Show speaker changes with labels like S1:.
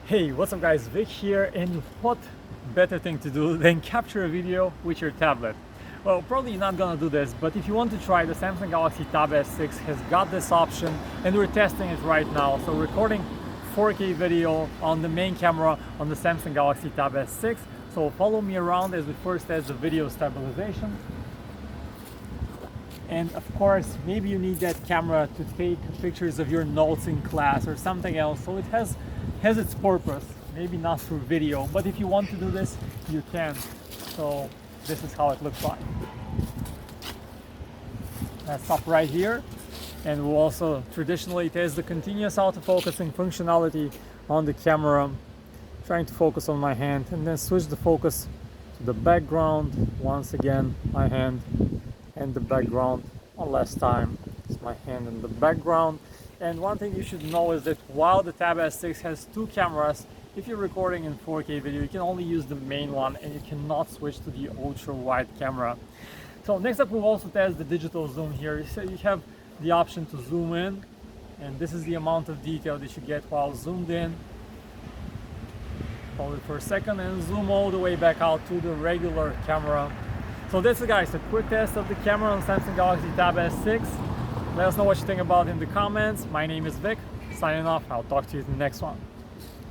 S1: Hey, what's up guys, Vic here, and what better thing to do than capture a video with your tablet? Well, probably you're not gonna do this, but if you want to try, the Samsung Galaxy Tab S6 has got this option and we're testing it right now. So recording 4K video on the main camera on the Samsung Galaxy Tab S6. So follow me around as we first test the video stabilization. And of course, maybe you need that camera to take pictures of your notes in class or something else. So it has its purpose, maybe not through video, but if you want to do this, you can. So this is how it looks like. Let's stop right here, and we'll also traditionally test the continuous autofocusing functionality on the camera, trying to focus on my hand, and then switch the focus to the background. Once again, my hand and the background. One last time, it's my hand in the background. And one thing you should know is that while the Tab S6 has two cameras, if you're recording in 4K video, you can only use the main one and you cannot switch to the ultra wide camera. So next up, we'll also test the digital zoom here. So you have the option to zoom in, and this is the amount of detail that you get while zoomed in. Hold it for a second and zoom all the way back out to the regular camera. So that's it guys, a quick test of the camera on Samsung Galaxy Tab S6. Let us know what you think about it in the comments. My name is Vic, signing off. I'll talk to you in the next one.